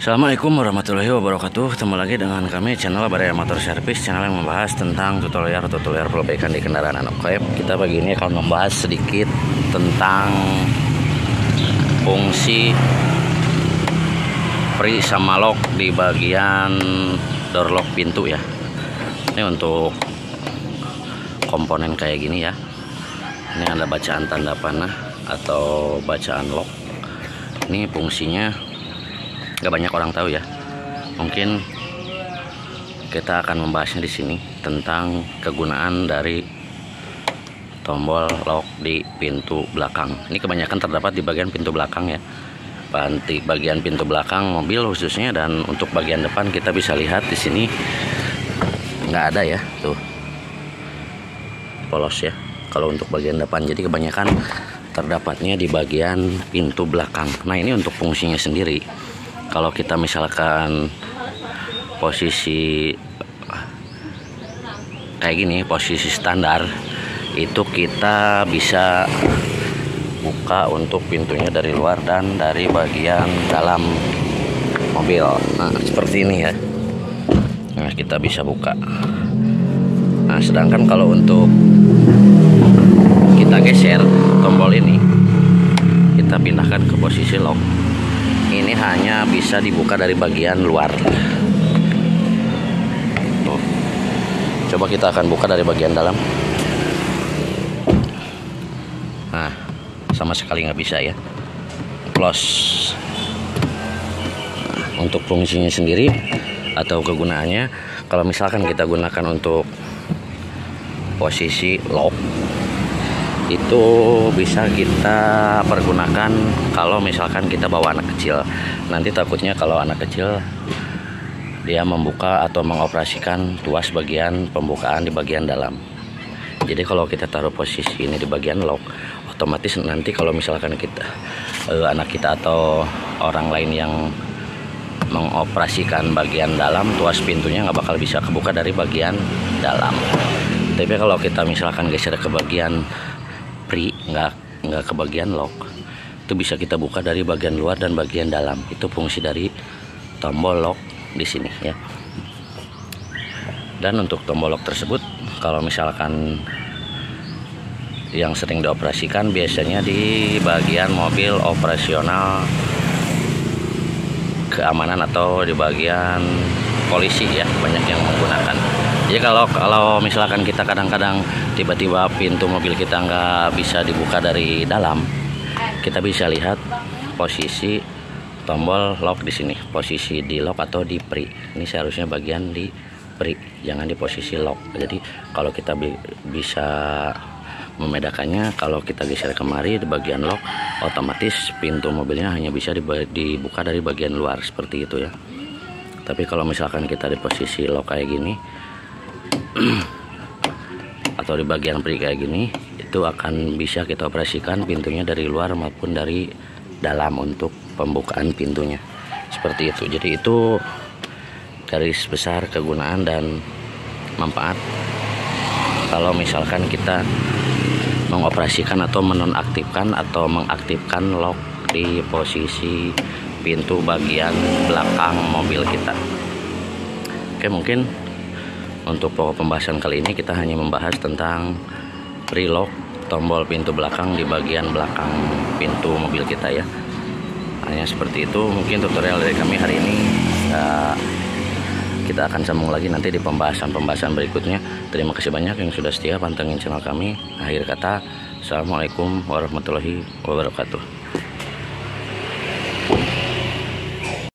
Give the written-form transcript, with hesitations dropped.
Assalamualaikum warahmatullahi wabarakatuh. Ketemu lagi dengan kami channel Baraya Motor Service, channel yang membahas tentang tutorial perbaikan di kendaraan anak web. Kita pagi ini akan membahas sedikit tentang fungsi pri sama lock di bagian door lock pintu ya. Ini untuk komponen kayak gini ya. Ini ada bacaan tanda panah atau bacaan lock. Ini fungsinya gak banyak orang tahu ya. Mungkin kita akan membahasnya di sini tentang kegunaan dari tombol lock di pintu belakang. Ini kebanyakan terdapat di bagian pintu belakang ya, bagian pintu belakang mobil khususnya. Dan untuk bagian depan kita bisa lihat di sini nggak ada ya, tuh polos ya kalau untuk bagian depan. Jadi kebanyakan terdapatnya di bagian pintu belakang. Nah, ini untuk fungsinya sendiri. Kalau kita misalkan posisi kayak gini, posisi standar, itu kita bisa buka untuk pintunya dari luar dan dari bagian dalam mobil. Nah, seperti ini ya. Nah, kita bisa buka. Nah, sedangkan kalau untuk kita geser tombol ini, kita pindahkan ke posisi lock, ini hanya bisa dibuka dari bagian luar. Tuh. Coba kita akan buka dari bagian dalam. Nah, sama sekali nggak bisa ya. Close. Nah, untuk fungsinya sendiri atau kegunaannya, kalau misalkan kita gunakan untuk posisi lock, itu bisa kita pergunakan kalau misalkan kita bawa anak kecil. Nanti takutnya kalau anak kecil dia membuka atau mengoperasikan tuas bagian pembukaan di bagian dalam. Jadi kalau kita taruh posisi ini di bagian lock, otomatis nanti kalau misalkan kita anak kita atau orang lain yang mengoperasikan bagian dalam, tuas pintunya nggak bakal bisa kebuka dari bagian dalam. Tapi kalau kita misalkan geser ke bagian pri, nggak ke bagian lock, itu bisa kita buka dari bagian luar dan bagian dalam. Itu fungsi dari tombol lock di sini ya. Dan untuk tombol lock tersebut, kalau misalkan yang sering dioperasikan biasanya di bagian mobil operasional keamanan atau di bagian polisi ya, banyak yang menggunakan. Jadi kalau misalkan kita kadang-kadang tiba-tiba pintu mobil kita nggak bisa dibuka dari dalam, kita bisa lihat posisi tombol lock di sini, posisi di lock atau di pri. Ini seharusnya bagian di pri, jangan di posisi lock. Jadi kalau kita bisa membedakannya, kalau kita geser kemari di bagian lock, otomatis pintu mobilnya hanya bisa dibuka dari bagian luar seperti itu ya. Tapi kalau misalkan kita di posisi lock kayak gini atau di bagian pri kayak gini, itu akan bisa kita operasikan pintunya dari luar maupun dari dalam untuk pembukaan pintunya seperti itu. Jadi itu garis besar kegunaan dan manfaat kalau misalkan kita mengoperasikan atau menonaktifkan atau mengaktifkan lock di posisi pintu bagian belakang mobil kita. Oke, mungkin untuk pokok pembahasan kali ini kita hanya membahas tentang pre-lock tombol pintu belakang di bagian belakang pintu mobil kita ya. Hanya seperti itu mungkin tutorial dari kami hari ini. Kita akan sambung lagi nanti di pembahasan berikutnya. Terima kasih banyak yang sudah setia pantengin channel kami. Akhir kata, assalamualaikum warahmatullahi wabarakatuh.